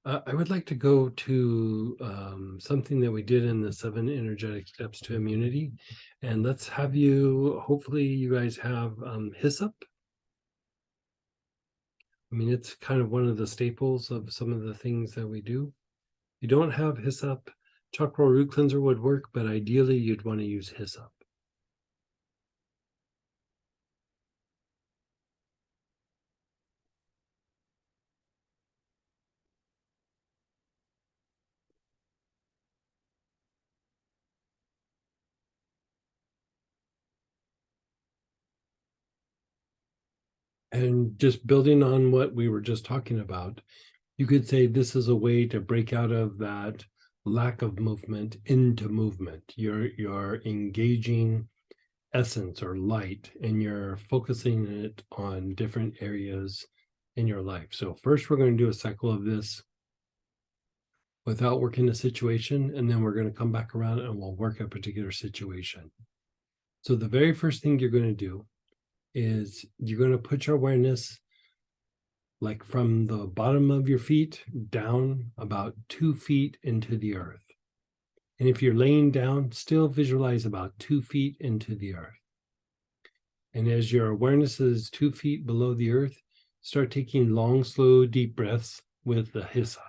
I would like to go to something that we did in the 7 energetic steps to immunity. And let's have you, hopefully, you guys have Hyssop. I mean, it's kind of one of the staples of some of the things that we do. If you don't have Hyssop, chakra root cleanser would work, but ideally, you'd want to use Hyssop. And just building on what we were just talking about, you could say this is a way to break out of that lack of movement into movement. You're engaging essence or light, and you're focusing it on different areas in your life. So first we're going to do a cycle of this without working a situation, and then we're going to come back around and we'll work a particular situation. So the very first thing you're going to do is you're going to put your awareness like from the bottom of your feet down about 2 feet into the earth. And if you're laying down, still visualize about 2 feet into the earth. And as your awareness is 2 feet below the earth, start taking long, slow, deep breaths with the Hyssop.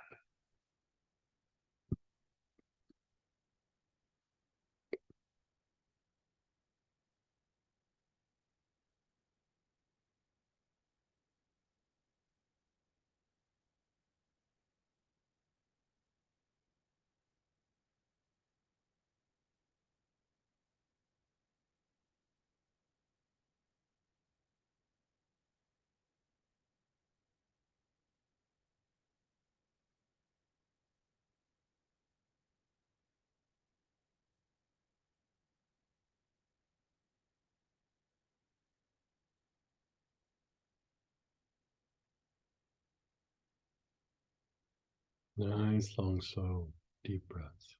Nice, long, slow, deep breaths.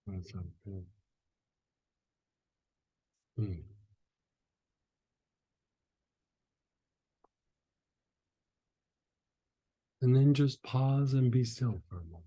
That's good. Mm. And then just pause and be still for a moment.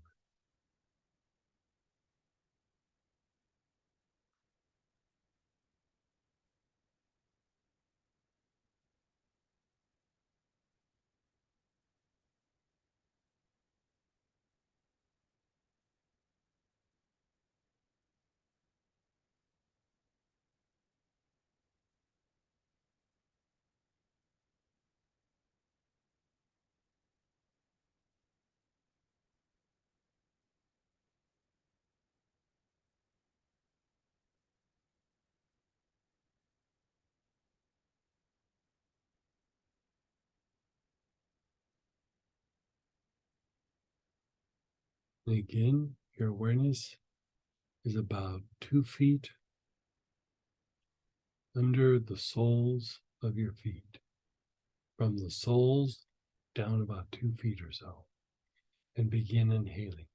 And again, your awareness is about 2 feet under the soles of your feet, from the soles down about 2 feet or so, and begin inhaling.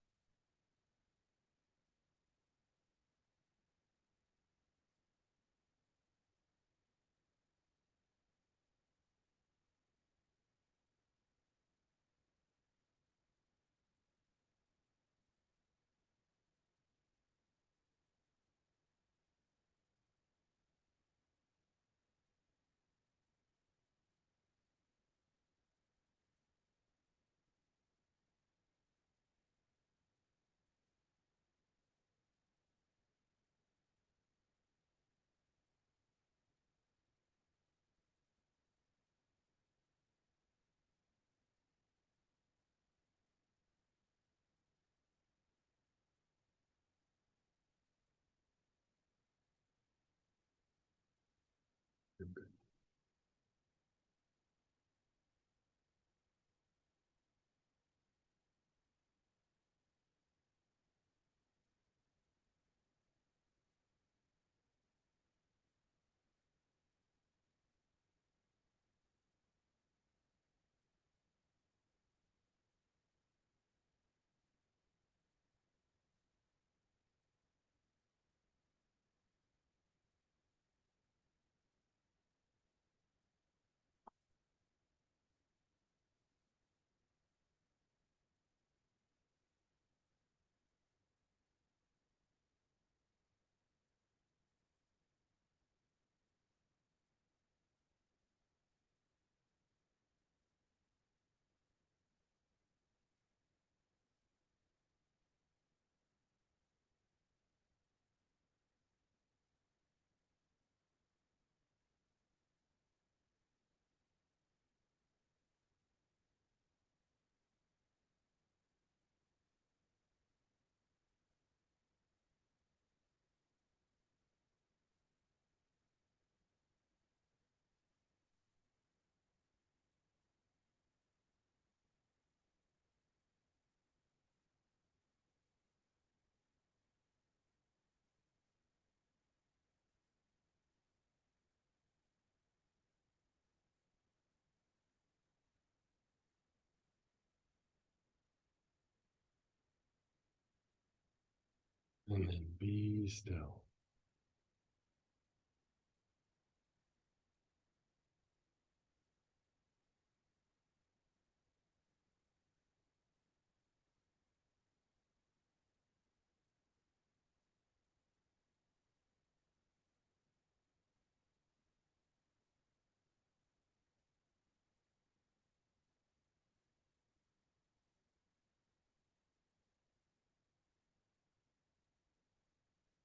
And then be still.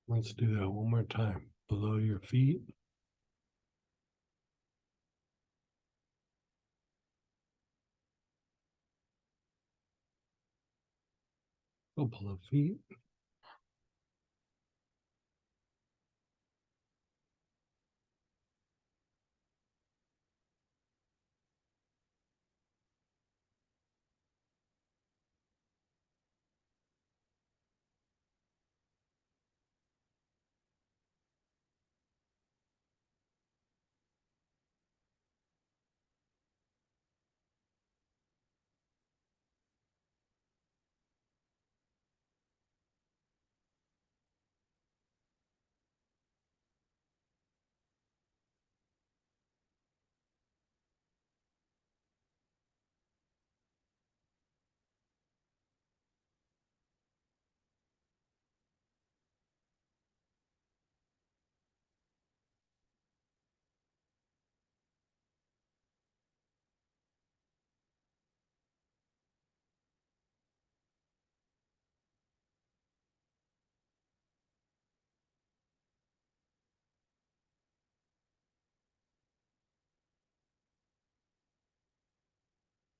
Let's do that one more time. Below your feet. Couple of feet.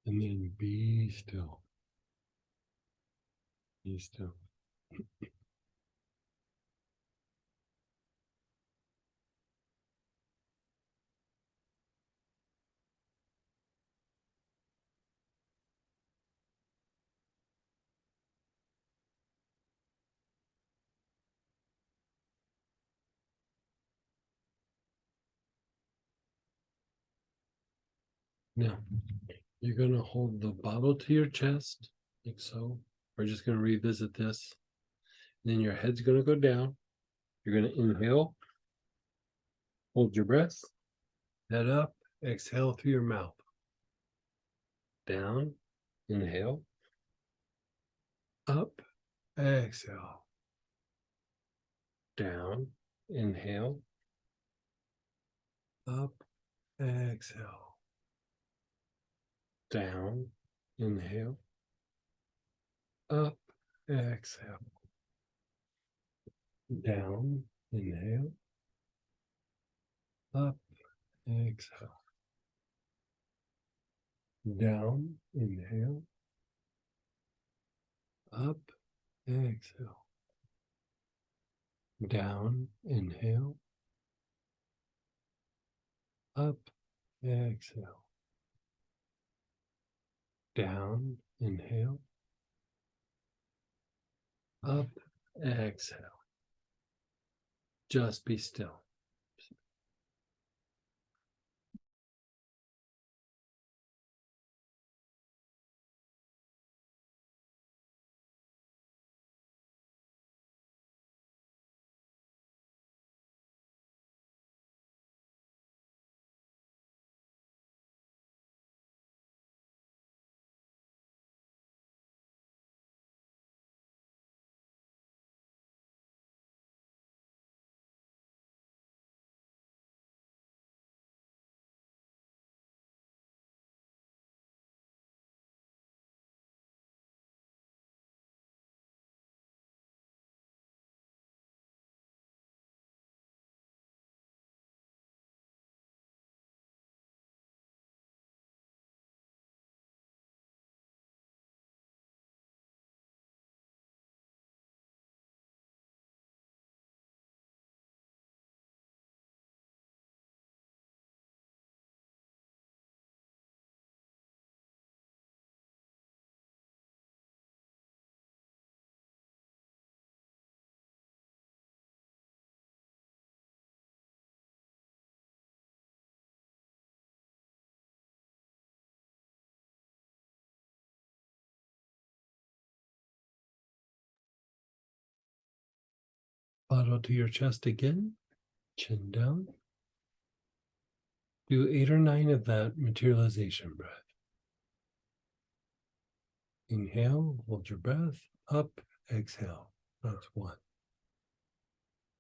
And then be still. Be still. Now, you're going to hold the bottle to your chest, like so. We're just going to revisit this. Then your head's going to go down. You're going to inhale, hold your breath, head up, exhale through your mouth. Down, inhale, up, exhale. Down, inhale, up, exhale. Down, inhale, up, exhale. Down, inhale, up, exhale. Down, inhale, up, exhale. Down, inhale, up, exhale. Down, inhale, up, exhale. Just be still. Bottle to your chest again, chin down. Do 8 or 9 of that materialization breath. Inhale, hold your breath, up, exhale. That's 1.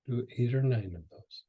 Do 8 or 9 of those.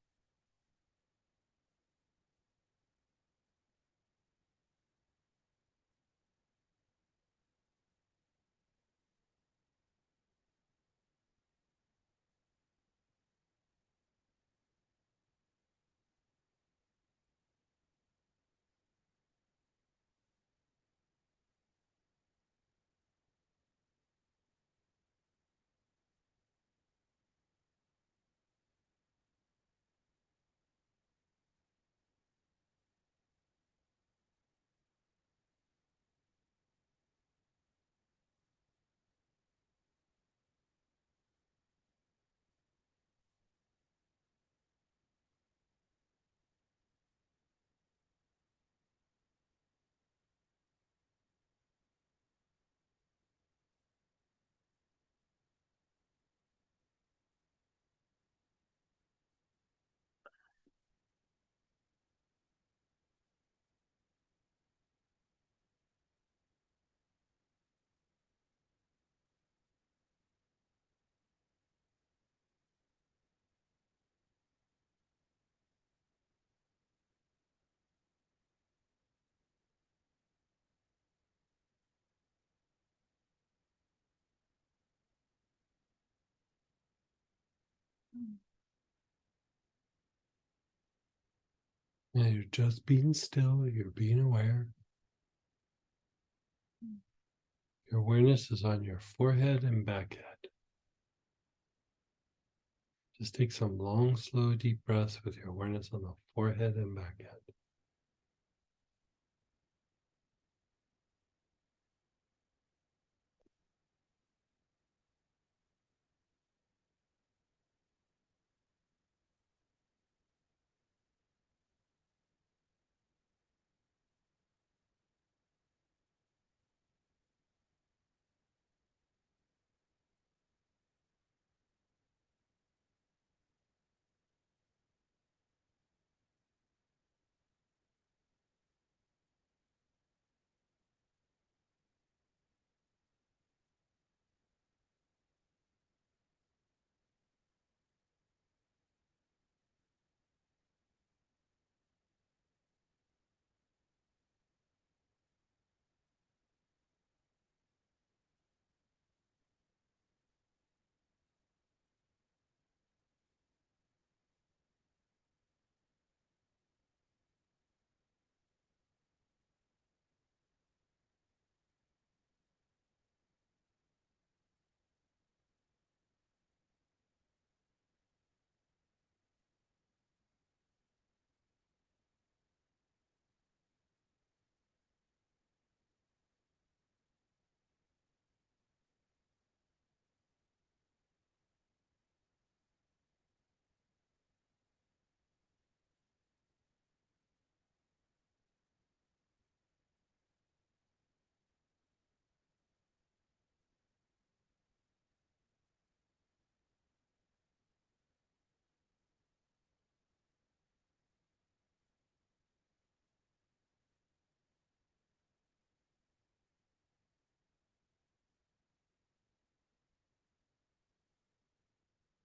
Now you're just being still, you're being aware. Your awareness is on your forehead and back head. Just take some long, slow, deep breaths with your awareness on the forehead and back head.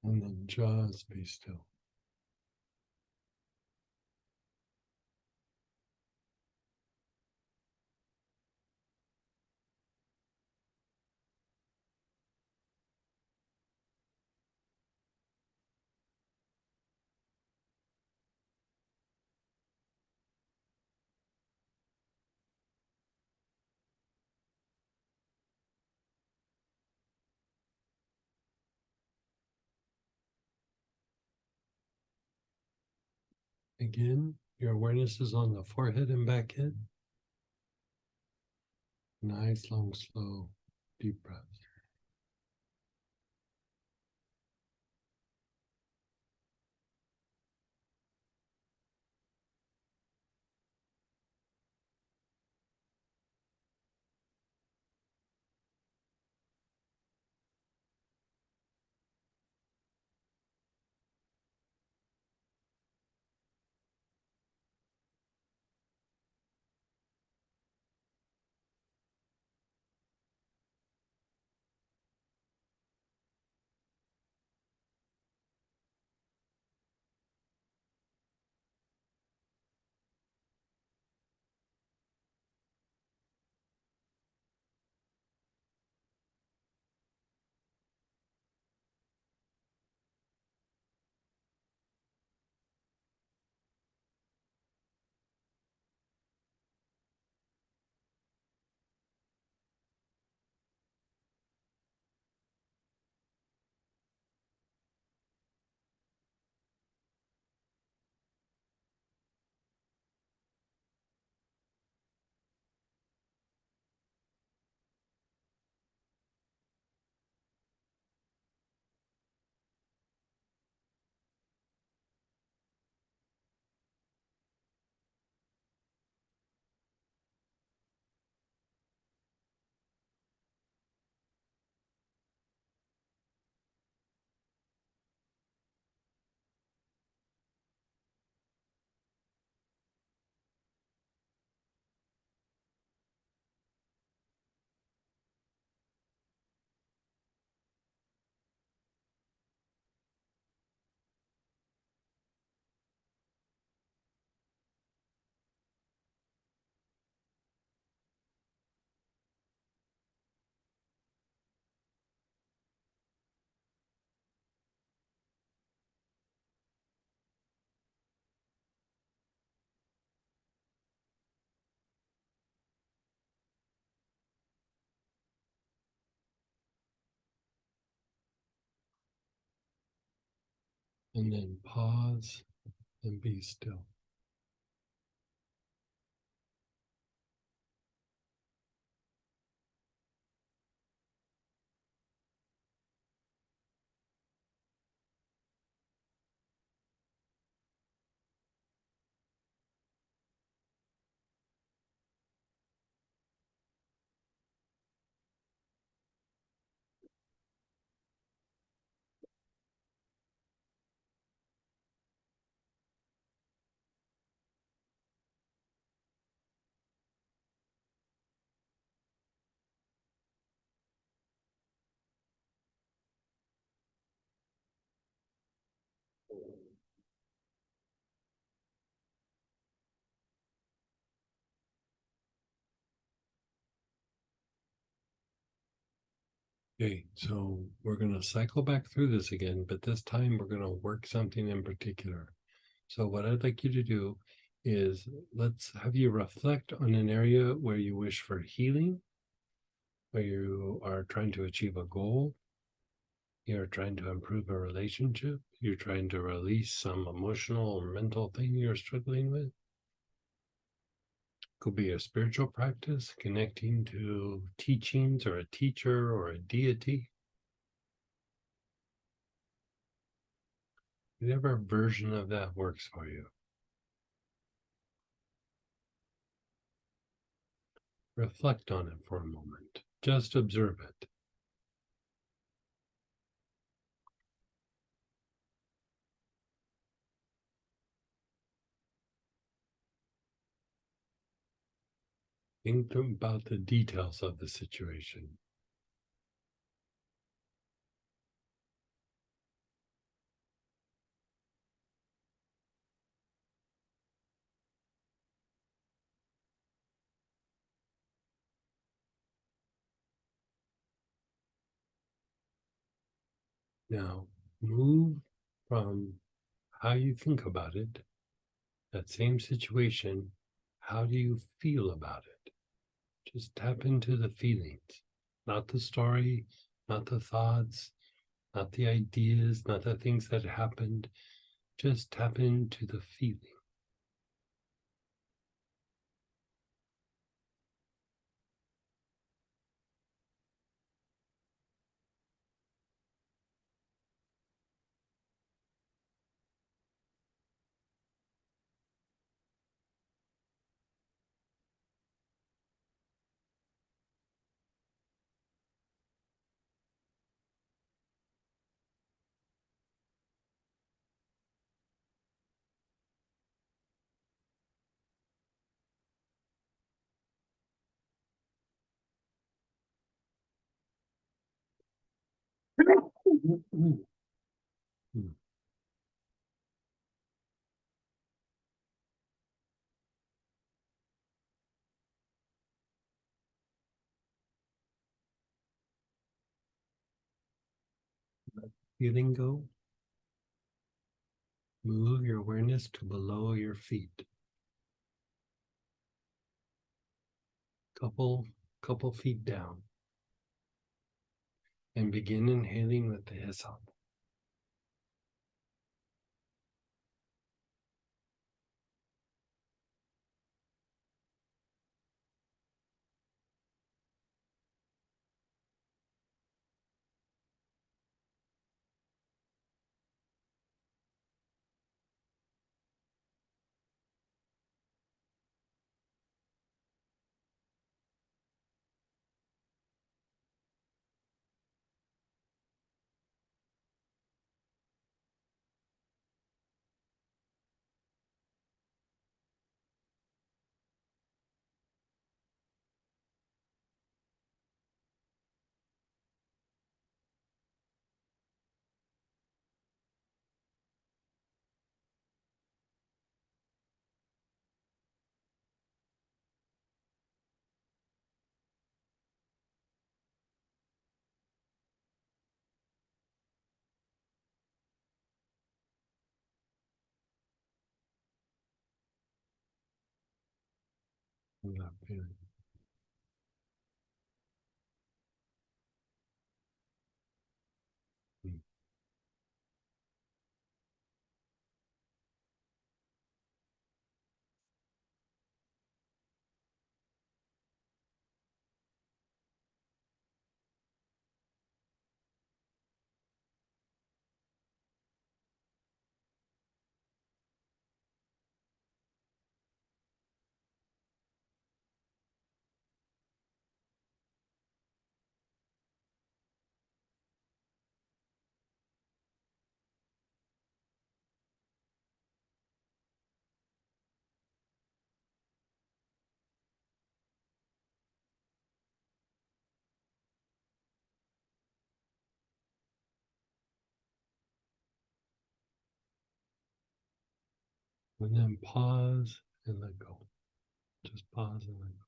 And then just be still. Again, your awareness is on the forehead and back head. Nice, long, slow, deep breaths. And then pause and be still. Okay, so we're going to cycle back through this again, but this time we're going to work something in particular. So, what I'd like you to do is let's have you reflect on an area where you wish for healing, where you are trying to achieve a goal, you're trying to improve a relationship, you're trying to release some emotional or mental thing you're struggling with. Could be a spiritual practice, connecting to teachings or a teacher or a deity. Whatever version of that works for you. Reflect on it for a moment. Just observe it. Think about the details of the situation. Now, move from how you think about it, that same situation, how do you feel about it? Just tap into the feelings, not the story, not the thoughts, not the ideas, not the things that happened. Just tap into the feeling. Feeling go. Move your awareness to below your feet. Couple feet down. And begin inhaling with the hyssop. That feeling. And then pause and let go. Just pause and let go.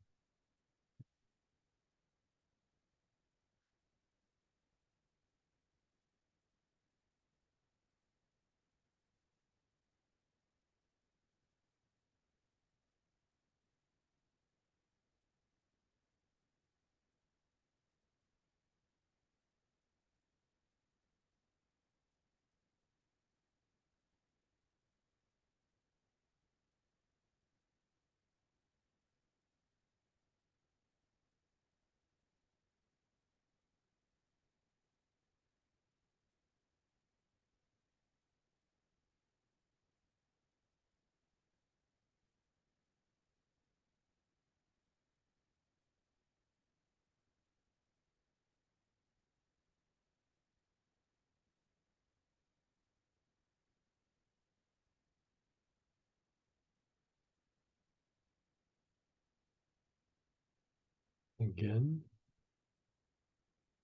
Again,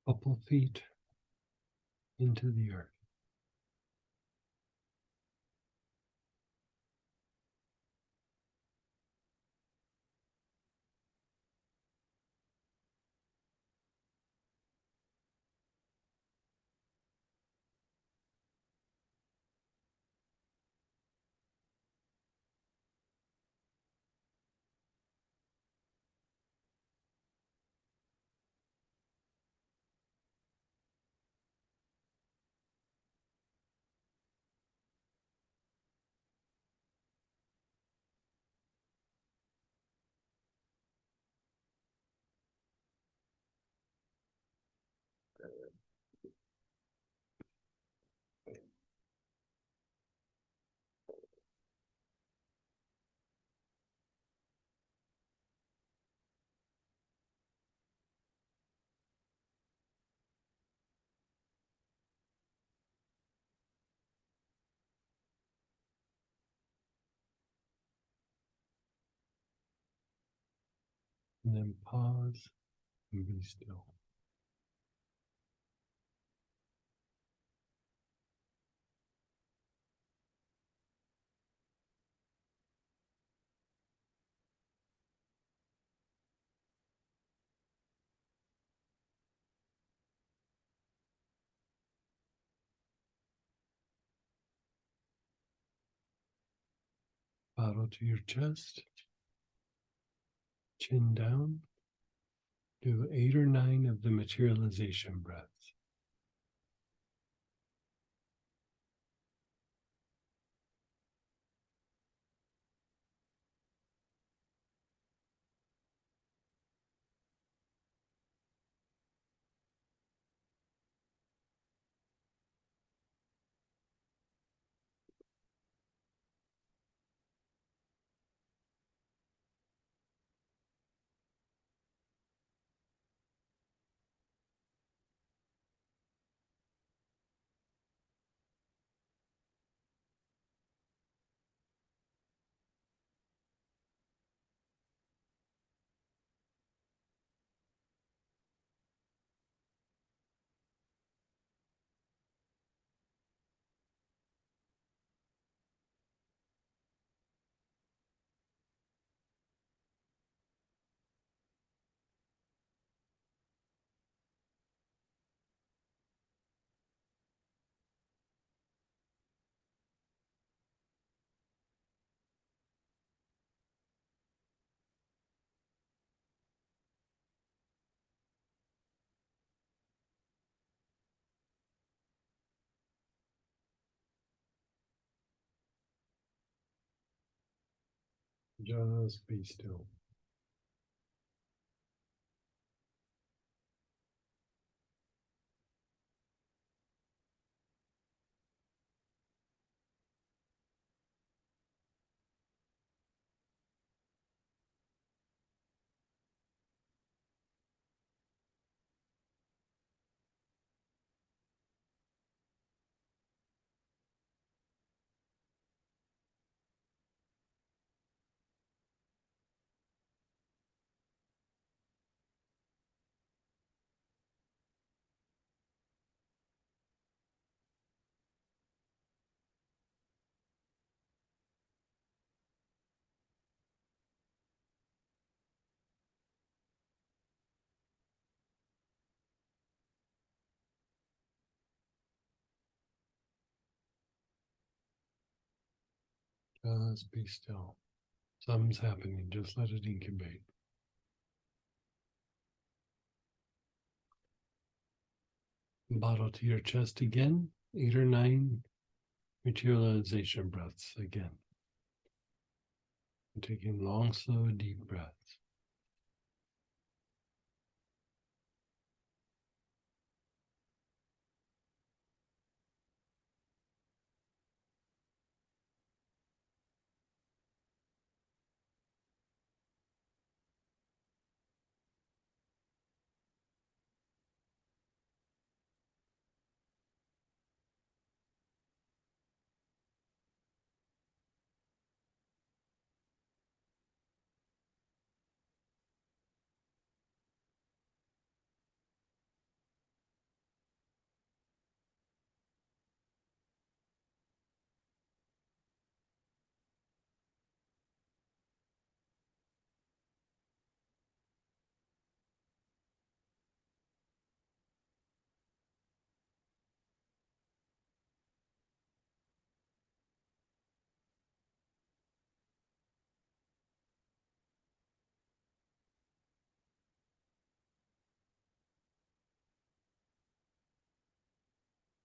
couple feet into the earth. And then pause and be still. Bottle to your chest, chin down. Do 8 or 9 of the materialization breaths. Just be still. Just be still. Something's happening. Just let it incubate. Bottle to your chest again. 8 or 9 materialization breaths again. And taking long, slow, deep breaths.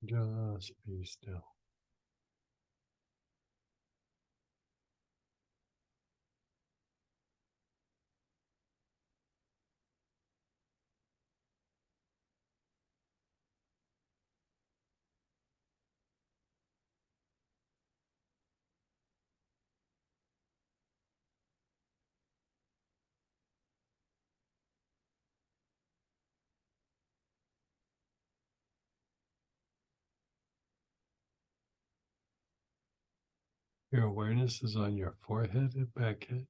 Just be still. Your awareness is on your forehead and back head.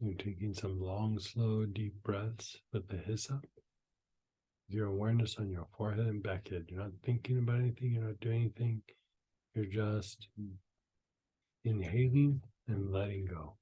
You're taking some long, slow, deep breaths with the hyssop. Your awareness on your forehead and back head. You're not thinking about anything. You're not doing anything. You're just inhaling and letting go.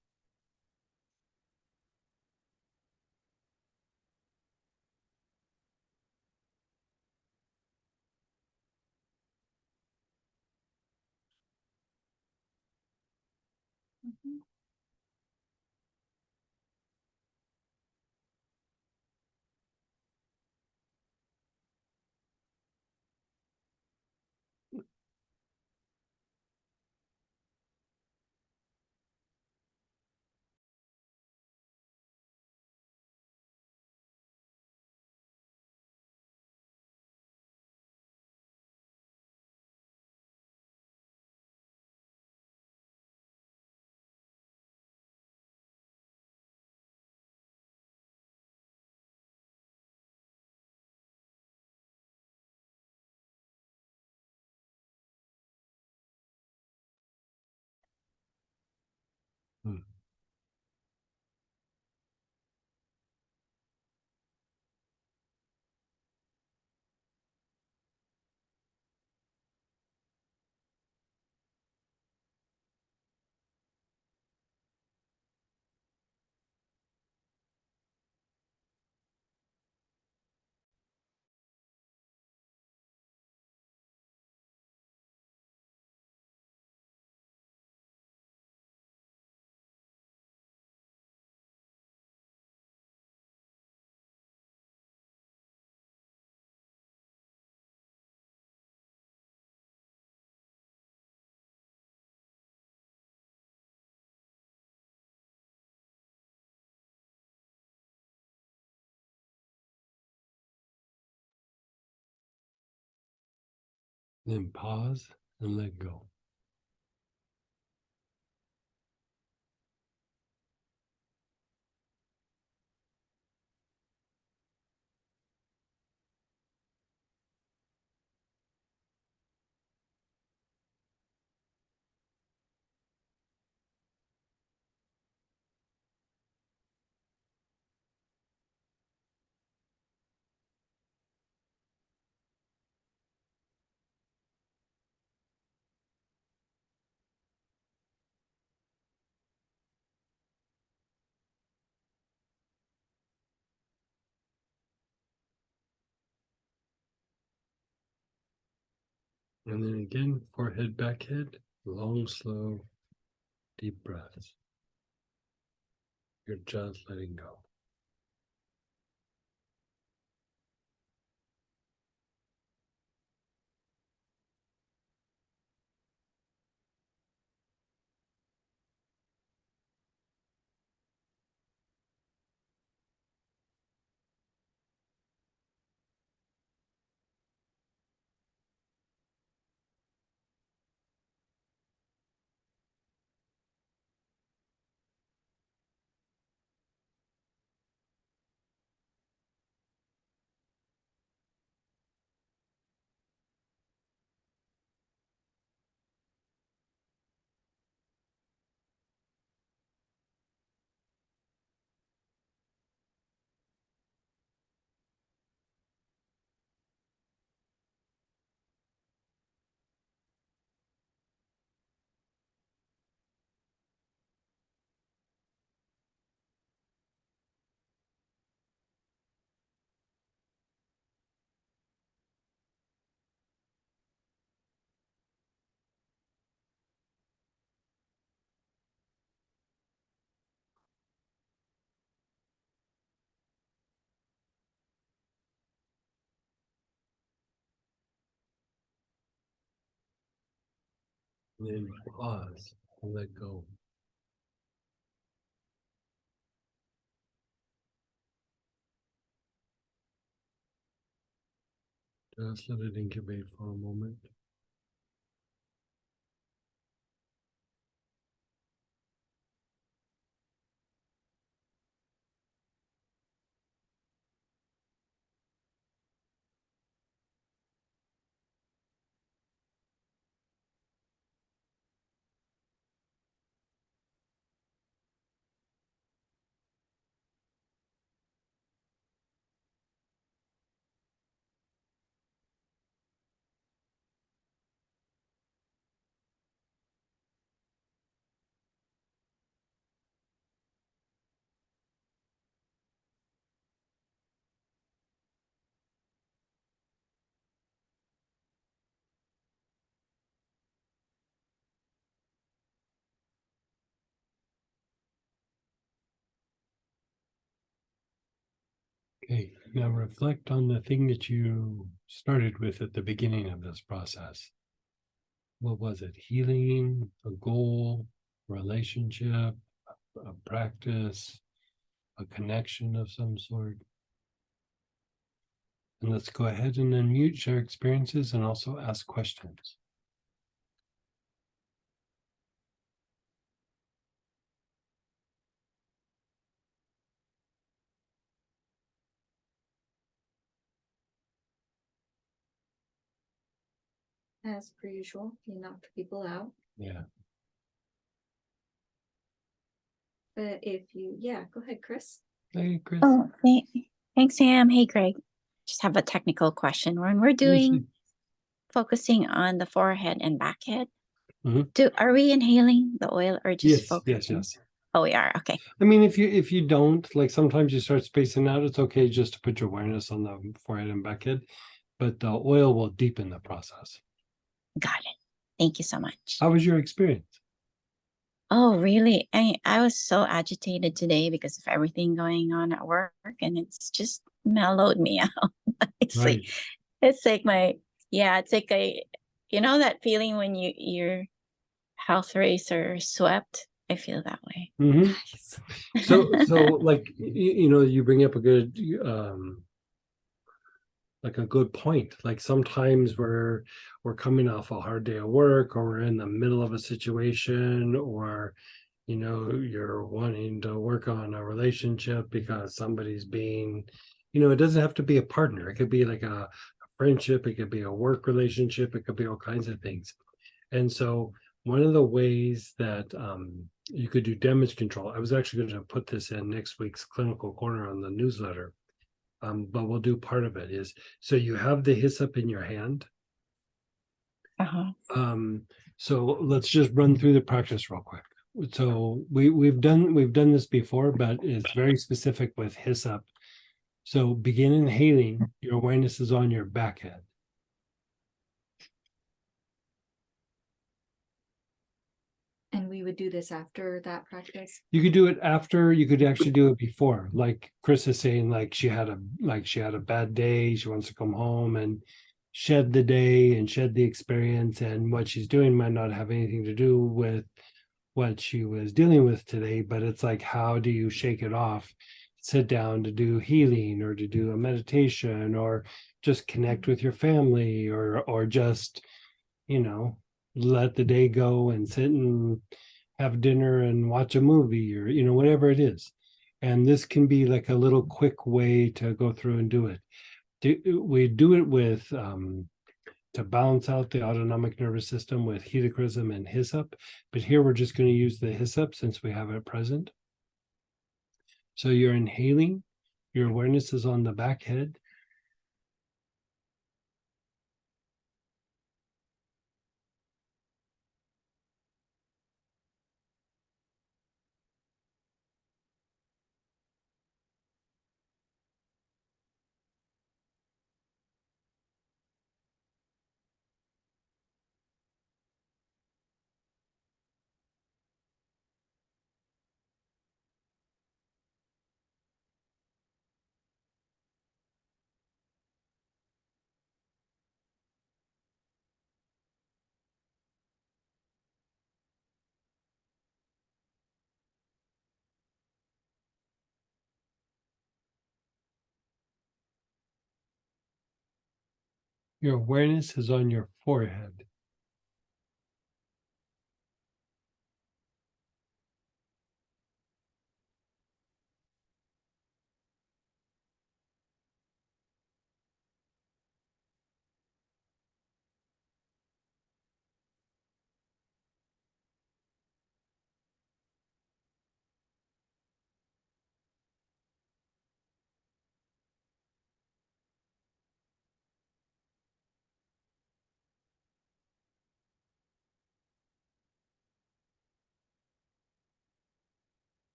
Hmm. Then pause and let go. And then again, forehead, back head, long, slow, Deep breaths. You're just letting go. And then pause and let go. Just let it incubate for a moment. Okay, now reflect on the thing that you started with at the beginning of this process. What was it? Healing, a goal, relationship, a practice, a connection of some sort? And let's go ahead and unmute, share experiences, and also ask questions. As per usual, you knocked people out. Yeah. But if you, go ahead, Chris. Hey, Chris. Oh, thanks, Sam. Hey, Greg. Just have a technical question. When we're doing focusing on the forehead and back head, are we inhaling the oil or just focusing? Yes. Oh, we are. Okay. I mean, if you don't, like sometimes you start spacing out, it's okay just to put your awareness on the forehead and back head, but the oil will deepen the process. Got it. Thank you so much. How was your experience? Oh, really? I was so agitated today because of everything going on at work, and it's just mellowed me out. It's Right. it's like it's like that feeling when your health rates are swept. I feel that way. So like you bring up a good like a good point. Like sometimes we're coming off a hard day of work, or we're in the middle of a situation, or you're wanting to work on a relationship because somebody's being, it doesn't have to be a partner. It could be like a friendship, it could be a work relationship, it could be all kinds of things. And so one of the ways that you could do damage control, I was actually going to put this in next week's clinical corner on the newsletter, but we'll do part of it is, so you have the hyssop in your hand. So let's just run through the practice real quick. So we've done this before, but it's very specific with hyssop. So begin inhaling, your awareness is on your back head. And we you would do this after that practice? You could do it after, you could actually do it before, like Chris is saying, like she had a bad day, she wants to come home and shed the day and shed the experience, and what she's doing might not have anything to do with what she was dealing with today, but it's like, how do you shake it off? Sit down to do healing or to do a meditation or just connect with your family or just, you know, let the day go and sit and have dinner and watch a movie or, whatever it is. And this can be like a little quick way to go through and do it. We do it with to balance out the autonomic nervous system with helichrysum and hyssop. But here we're just going to use the hyssop since we have it present. So you're inhaling, your awareness is on the back head. Your awareness is on your forehead.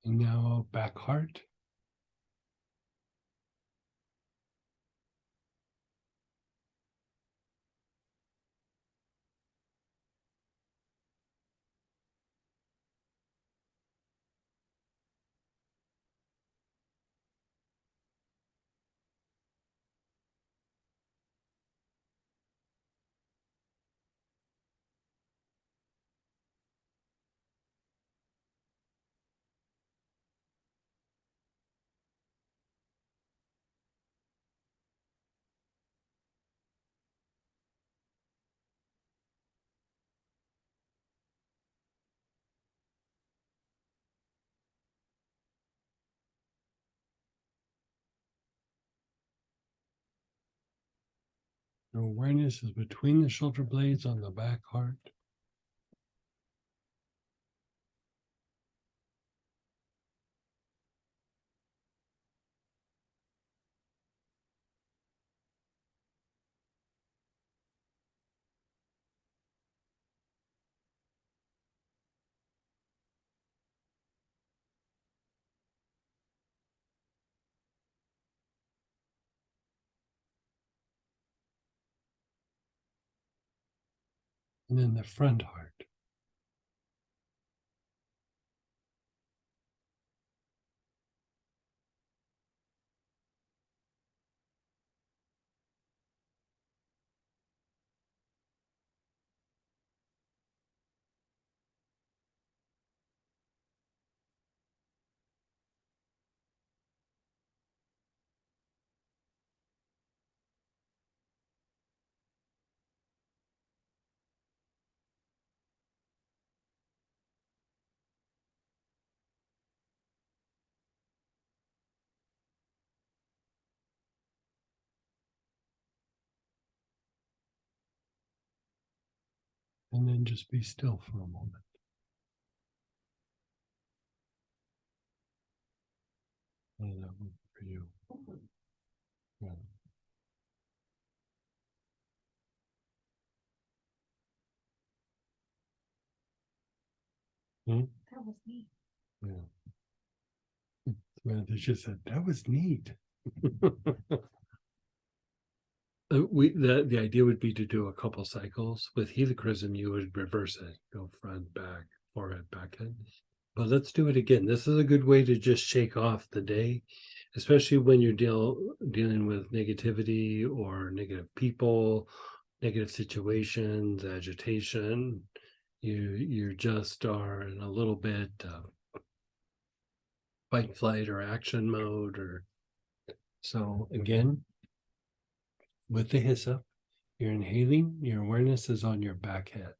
And now back heart. Your awareness is between the shoulder blades on the back heart. And then the front heart. And then just be still for a moment. And that work for you. Yeah. That was neat. Yeah. Samantha just said, that was neat. The idea would be to do a couple cycles. With helichrysum, you would reverse it, go front, back, forehead, back head. But let's do it again. This is a good way to just shake off the day, especially when you're dealing with negativity or negative people, negative situations, agitation. You just are in a little bit fight, flight, or action mode. Or so again, with the hyssop, you're inhaling, your awareness is on your back head.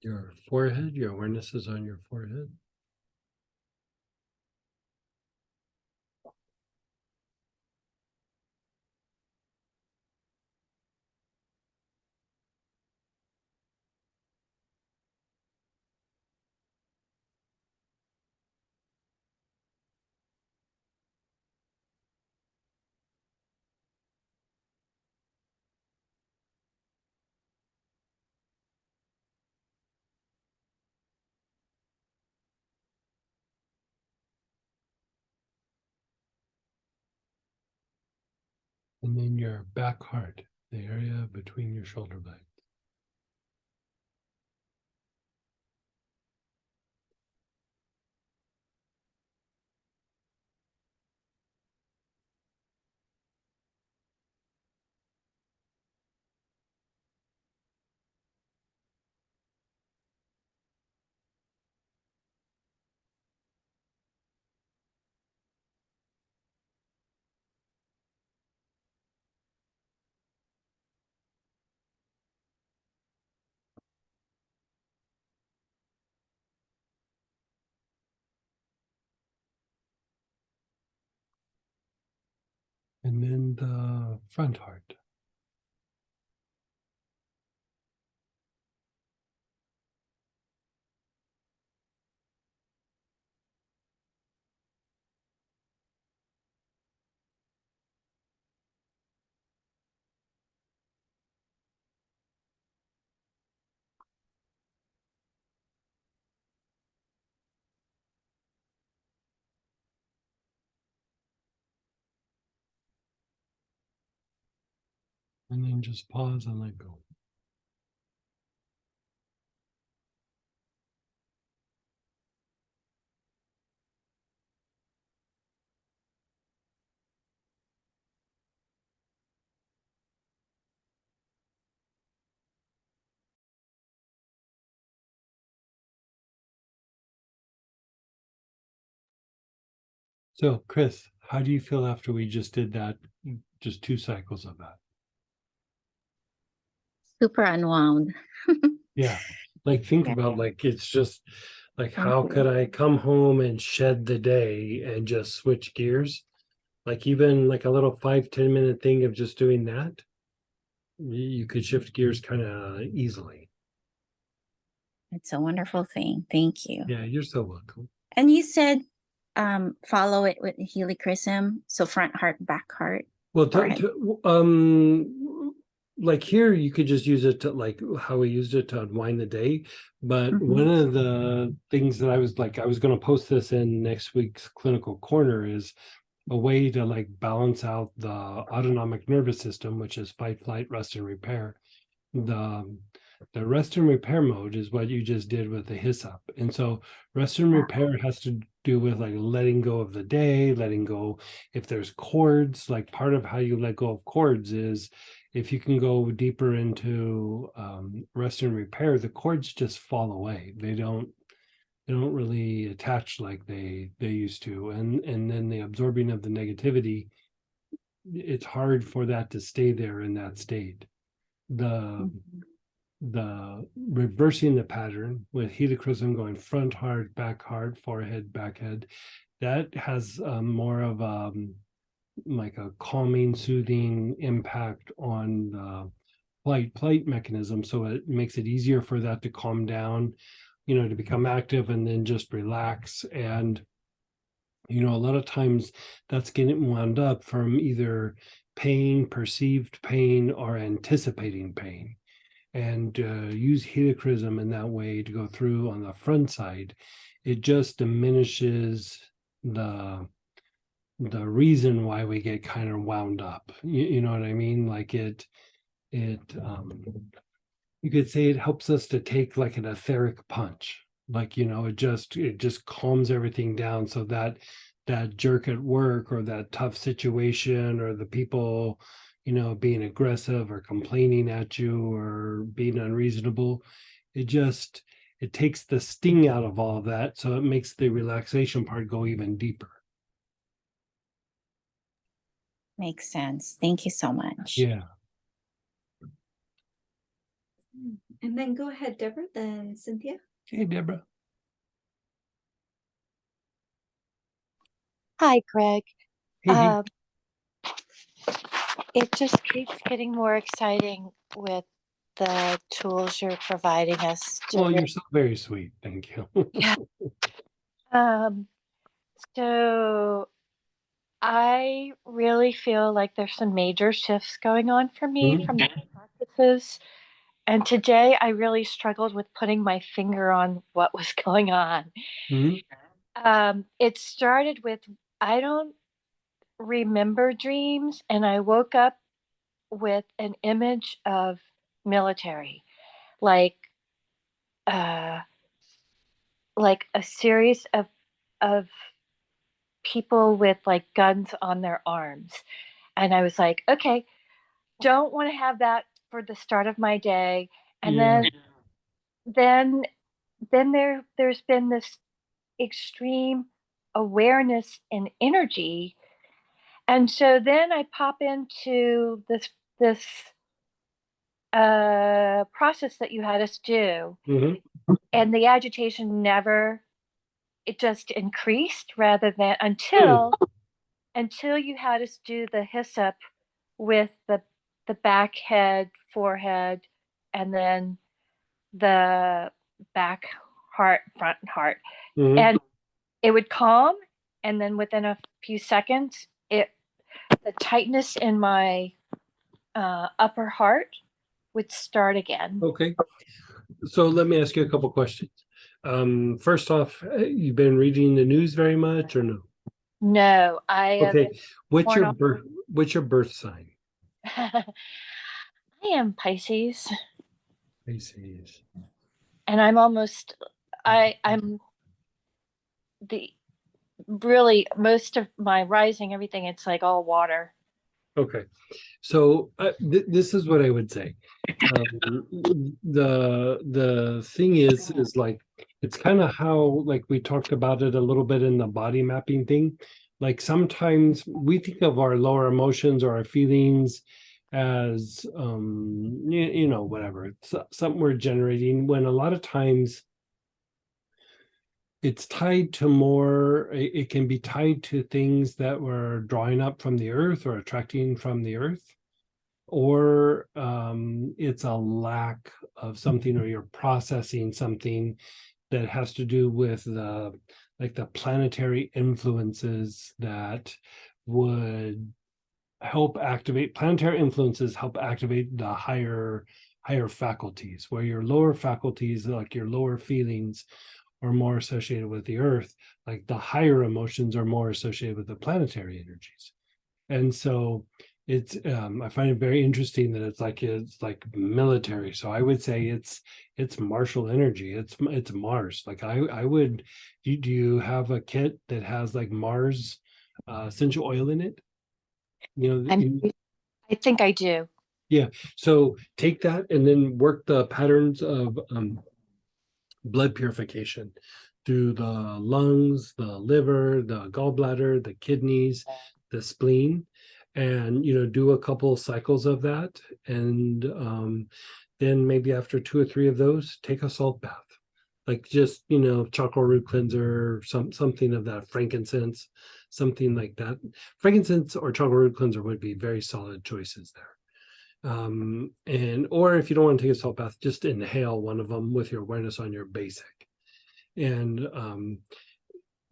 Your forehead, your awareness is on your forehead. And then your back heart, the area between your shoulder blades. And then the front heart. And then just pause and let go. So, Chris, how do you feel after we just did that, just 2 cycles of that? Super unwound. Yeah. Like, think Yeah. about, like, it's just like, Thank how you. could I come home and shed the day and just switch gears? Like, even like a little 5-10 minute thing of just doing that, you could shift gears kind of easily. It's a wonderful thing. Thank you. Yeah, you're so welcome. And you said follow it with helichrysum, so front heart, back heart. Well, Forehead. like here, you could just use it to like how we used it to unwind the day. But Mhm. one of the things that I was going to post this in next week's clinical corner is a way to like balance out the autonomic nervous system, which is fight, flight, rest, and repair. The rest and repair mode is what you just did with the Hyssop. And so rest and repair has to do with like letting go of the day, letting go if there's cords. Like part of how you let go of cords is if you can go deeper into rest and repair, the cords just fall away. They don't really attach like they used to. And then the absorbing of the negativity, it's hard for that to stay there in that state. The reversing the pattern with helichrysum going front heart, back heart, forehead, back head, that has more of like a calming, soothing impact on the flight mechanism. So it makes it easier for that to calm down, to become active and then just relax. And a lot of times that's getting wound up from either pain, perceived pain, or anticipating pain. And use helichrysum in that way to go through on the front side. It just diminishes the reason why we get kind of wound up. You know what I mean? Like it you could say it helps us to take like an etheric punch. Like, it just calms everything down so that jerk at work or that tough situation or the people, being aggressive or complaining at you or being unreasonable, it takes the sting out of all of that. So it makes the relaxation part go even deeper. Makes sense. Thank you so much. Yeah. And then go ahead, Deborah, then Cynthia. Hey, Deborah. Hi, Greg. Hey. It just keeps getting more exciting with the tools you're providing us. Well, you're so very sweet. Thank you. Yeah. So I really feel like there's some major shifts going on for me from the practices. And today I really struggled with putting my finger on what was going on. It started with, I don't remember dreams, and I woke up with an image of military, like uh, like a series of people with like guns on their arms, and I was like, okay, don't want to have that for the start of my day. And Yeah. then there's been this extreme awareness and energy, and so then I pop into this process that you had us do, and the agitation never, it just increased rather than until you had us do the hyssop with the back head, forehead, and then the back heart, front heart. And it would calm, and then within a few seconds the tightness in my upper heart would start again. Okay. So let me ask you a couple questions. First off, you've been reading the news very much or no? No, I Okay. What's your birth sign? I am Pisces. Pisces. And I'm the really most of my rising, everything, it's like all water. Okay. So this is what I would say. The thing is like, it's kind of how, like we talked about it a little bit in the body mapping thing. Like sometimes we think of our lower emotions or our feelings as whatever, it's something we're generating, when a lot of times it's tied to more, it can be tied to things that we're drawing up from the earth or attracting from the earth, or it's a lack of something, or you're processing something that has to do with the like the planetary influences that would help activate planetary influences, help activate the higher faculties, where your lower faculties, like your lower feelings, are more associated with the earth, like the higher emotions are more associated with the planetary energies. And so it's I find it very interesting that it's like military. So I would say it's martial energy. It's Mars. Like I would, do you have a kit that has like Mars essential oil in it? You know, I think I do. yeah. So take that and then work the patterns of blood purification through the lungs, the liver, the gallbladder, the kidneys, the spleen, and do a couple cycles of that. And then maybe after 2 or 3 of those, take a salt bath. Like just, charcoal root cleanser, something of that, frankincense, something like that. Frankincense or charcoal root cleanser would be very solid choices there. And or if you don't want to take a salt bath, just inhale one of them with your awareness on your basic. And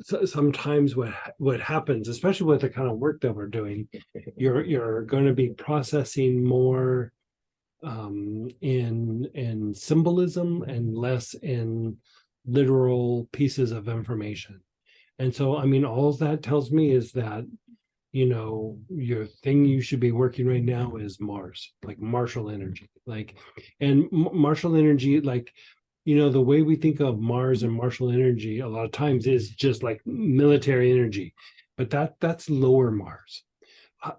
so sometimes what happens, especially with the kind of work that we're doing, you're going to be processing more in symbolism and less in literal pieces of information. And so, I mean, all that tells me is that your thing you should be working right now is Mars, like martial energy, like, and martial energy, like, the way we think of Mars and martial energy a lot of times is just like military energy, but that's lower Mars.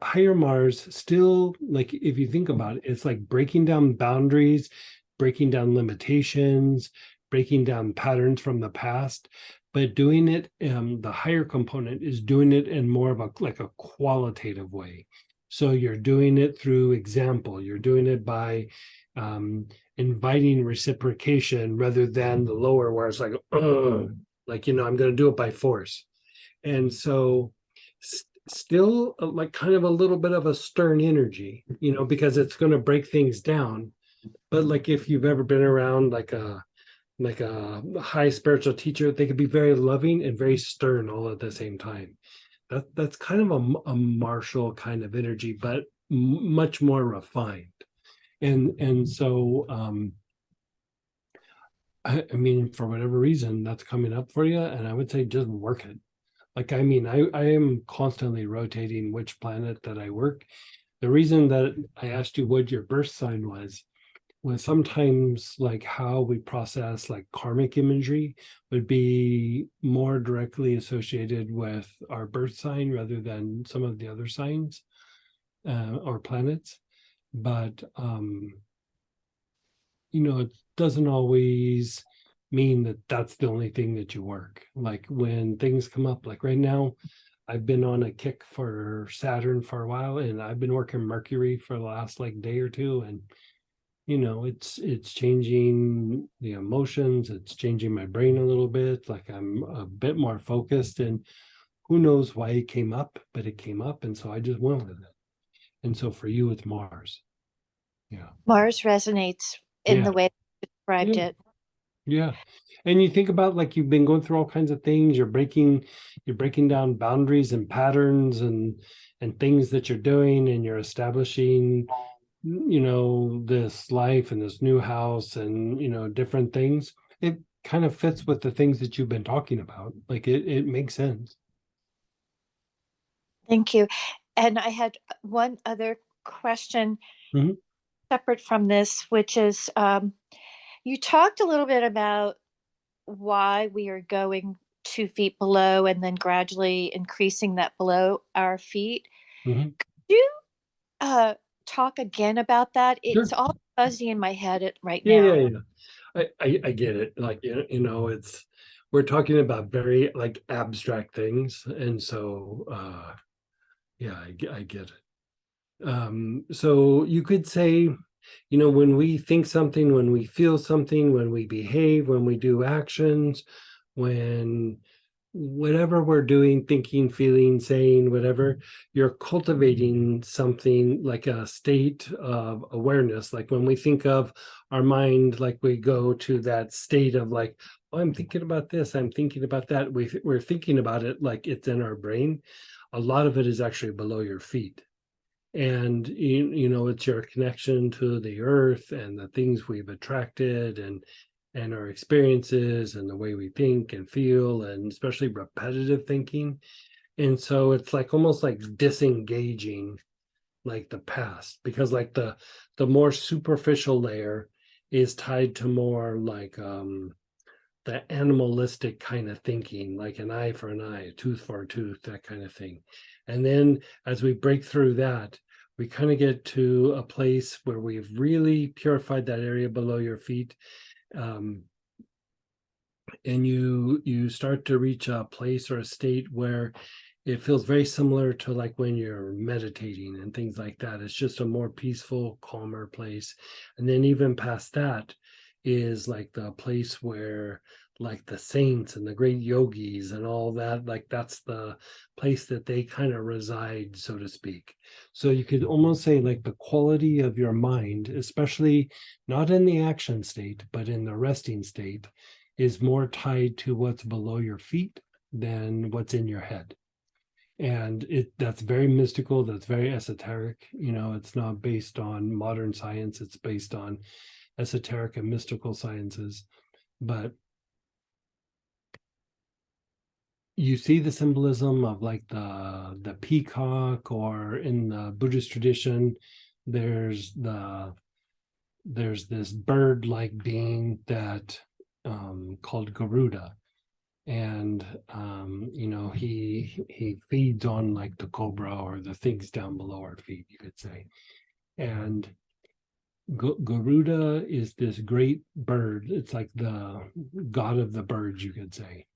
Higher Mars still, like, if you think about it, it's like breaking down boundaries, breaking down limitations, breaking down patterns from the past, but doing it, the higher component is doing it in more of a qualitative way. So you're doing it through example, you're doing it by inviting reciprocation rather than the lower where it's like, like, I'm going to do it by force. And so still like kind of a little bit of a stern energy, because it's going to break things down. But like if you've ever been around like a high spiritual teacher, they could be very loving and very stern all at the same time. That's kind of a martial kind of energy, but much more refined. And so I mean, for whatever reason that's coming up for you, and I would say just work it. Like, I mean, I am constantly rotating which planet that I work. The reason that I asked you what your birth sign was sometimes like how we process like karmic imagery would be more directly associated with our birth sign rather than some of the other signs or planets. But it doesn't always mean that that's the only thing that you work. Like when things come up, like right now, I've been on a kick for Saturn for a while, and I've been working Mercury for the last like day or two, and it's changing the emotions, it's changing my brain a little bit, like I'm a bit more focused, and who knows why it came up, but it came up, and so I just went with it. And so for you, it's Mars. Yeah. Mars resonates in the way you described it. Yeah. And you think about like you've been going through all kinds of things, you're breaking down boundaries and patterns and things that you're doing, and you're establishing this life and this new house and different things. It kind of fits with the things that you've been talking about. Like it makes sense. Thank you. And I had one other question separate from this, which is you talked a little bit about why we are going 2 feet below and then gradually increasing that below our feet. Could you talk again about that? It's Sure. all fuzzy in my head right now. Yeah. I get it. Like, it's, we're talking about very like abstract things. And so, yeah, I get it. So you could say, when we think something, when we feel something, when we behave, when we do actions, when whatever we're doing, thinking, feeling, saying, whatever, you're cultivating something like a state of awareness. Like when we think of our mind, like we go to that state of like, oh, I'm thinking about this, I'm thinking about that. We're thinking about it like it's in our brain. A lot of it is actually below your feet. And you know, it's your connection to the earth and the things we've attracted and our experiences and the way we think and feel, and especially repetitive thinking. And so it's like almost like disengaging like the past, because like the more superficial layer is tied to more like the animalistic kind of thinking, like an eye for an eye, a tooth for a tooth, that kind of thing. And then as we break through that, we kind of get to a place where we've really purified that area below your feet. And you start to reach a place or a state where it feels very similar to like when you're meditating and things like that. It's just a more peaceful, calmer place. And then even past that is like the place where like the saints and the great yogis and all that, like that's the place that they kind of reside, so to speak. So you could almost say like the quality of your mind, especially not in the action state, but in the resting state, is more tied to what's below your feet than what's in your head. And that's very mystical, that's very esoteric. You know, it's not based on modern science, it's based on esoteric and mystical sciences. But you see the symbolism of like the peacock, or in the Buddhist tradition there's this bird-like being that called Garuda. And you know, he feeds on like the cobra or the things down below our feet, you could say. And Garuda is this great bird. It's like the god of the birds, you could say.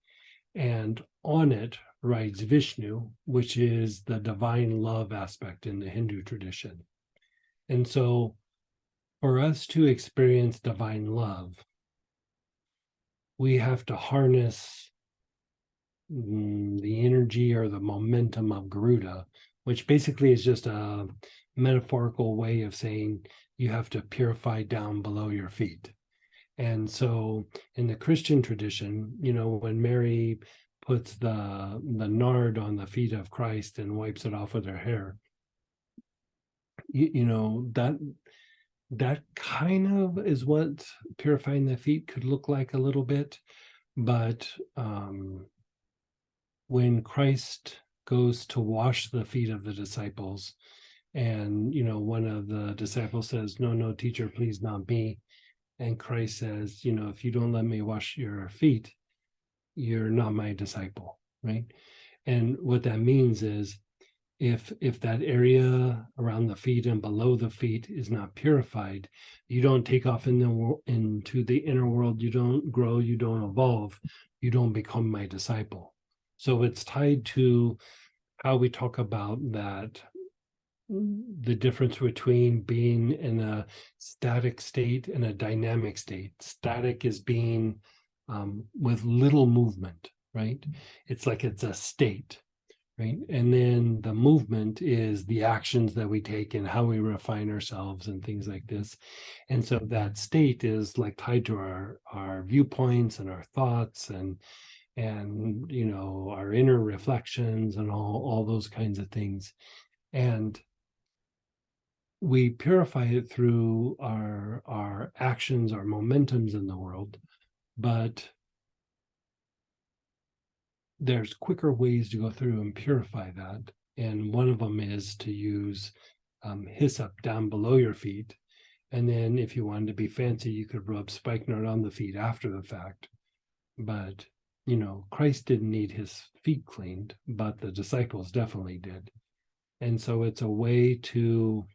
And on it rides Vishnu, which is the divine love aspect in the Hindu tradition. And so for us to experience divine love, we have to harness the energy or the momentum of Garuda, which basically is just a metaphorical way of saying you have to purify down below your feet. And so in the Christian tradition, you know, when Mary puts the nard on the feet of Christ and wipes it off with her hair, you know, that kind of is what purifying the feet could look like a little bit. But when Christ goes to wash the feet of the disciples, and you know, one of the disciples says, no, no, teacher, please, not me. And Christ says, you know, if you don't let me wash your feet, you're not my disciple, right? And what that means is if that area around the feet and below the feet is not purified, you don't take off into the inner world, you don't grow, you don't evolve, you don't become my disciple. So it's tied to how we talk about that, the difference between being in a static state and a dynamic state. Static is being with little movement, right? It's like it's a state, right? And then the movement is the actions that we take and how we refine ourselves and things like this. And so that state is like tied to our viewpoints and our thoughts and you know, our inner reflections and all those kinds of things. And we purify it through our actions, our momentums in the world. But there's quicker ways to go through and purify that. And one of them is to use hyssop down below your feet. And then if you wanted to be fancy, you could rub spikenard on the feet after the fact. But, you know, Christ didn't need his feet cleaned, but the disciples definitely did. And so it's a way to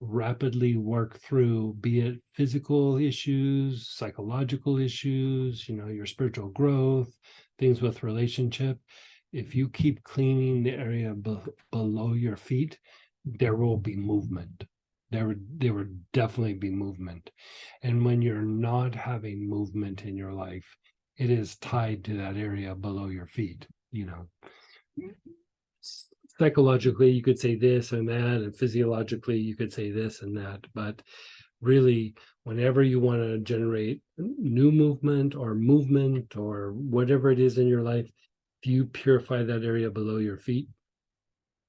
rapidly work through, be it physical issues, psychological issues, you know, your spiritual growth, things with relationship. If you keep cleaning the area below your feet, there will be movement. There would definitely be movement. And when you're not having movement in your life, it is tied to that area below your feet, you know. Psychologically, you could say this and that, and physiologically, you could say this and that. But really, whenever you want to generate new movement or whatever it is in your life, if you purify that area below your feet,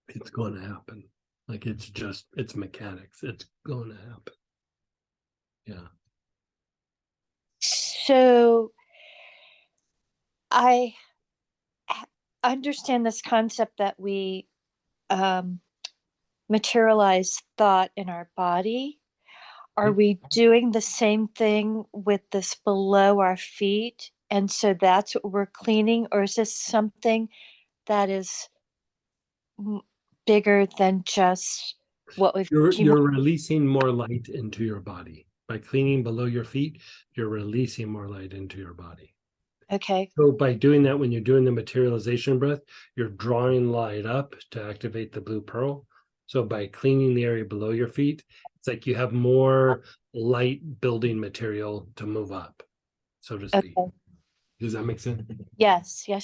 it's going to happen. Like it's mechanics. It's going to happen. Yeah. So I understand this concept that we materialize thought in our body. Are we doing the same thing with this below our feet? And so that's what we're cleaning, or is this something that is bigger than just what we've You're releasing more light into your body. By cleaning below your feet, you're releasing more light into your body. Okay. So by doing that, when you're doing the materialization breath, you're drawing light up to activate the blue pearl. So by cleaning the area below your feet, it's like you have more light building material to move up, so to speak. Okay. Does that make sense? Yes. Yeah.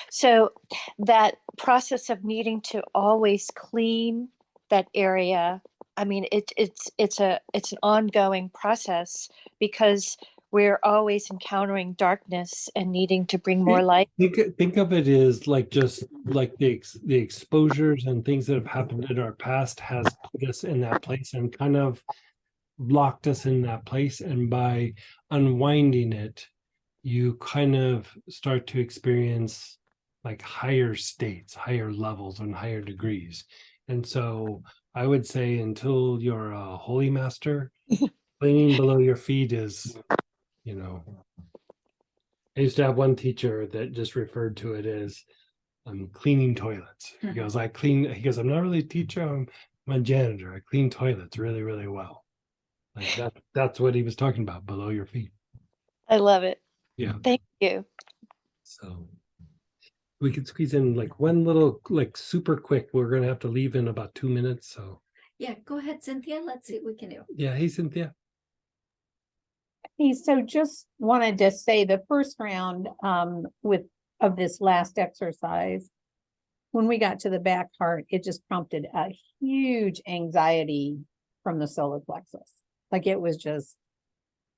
So that process of needing to always clean that area, I mean, it's an ongoing process because we're always encountering darkness and needing to bring more light. Think of it as like just like the exposures and things that have happened in our past has put us in that place and kind of locked us in that place. And by unwinding it, you kind of start to experience like higher states, higher levels, and higher degrees. And so I would say until you're a holy master, cleaning below your feet is, I used to have one teacher that just referred to it as cleaning toilets. He goes, I'm not really a teacher, I'm a janitor. I clean toilets really, really well. Like that's what he was talking about, below your feet. I love it. Yeah. Thank you. So we could squeeze in like one little, like super quick. We're gonna have to leave in about 2 minutes. So Yeah, go ahead, Cynthia. Let's see what we can do. yeah, hey Cynthia. Hey, so just wanted to say the first round of this last exercise, when we got to the back part, it just prompted a huge anxiety from the solar plexus. Like it was just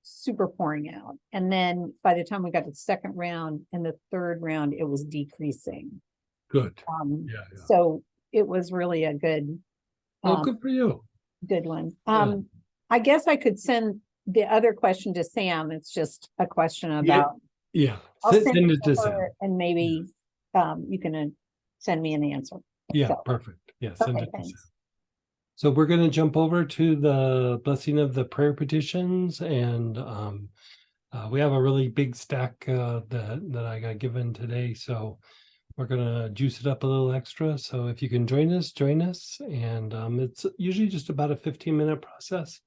super pouring out. And then by the time we got to the second round and the third round, it was decreasing. Good. So it was really a good good for you. Good one. Yeah. I guess I could send the other question to Sam. It's just a question about. Yeah. I'll Send send it to Sam. and maybe you can send me an answer. Yeah, So, perfect. Yeah, send okay, it to Sam. thanks. So we're going to jump over to the blessing of the prayer petitions, and we have a really big stack that I got given today. So we're going to juice it up a little extra. So if you can join us, and it's usually just about a 15-minute process.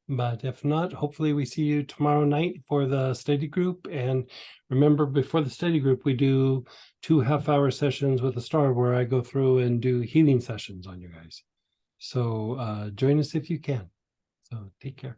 But if not, hopefully we see you tomorrow night for the study group. And remember, before the study group, we do 2 half-hour sessions with a star where I go through and do healing sessions on you guys. So join us if you can. So take care.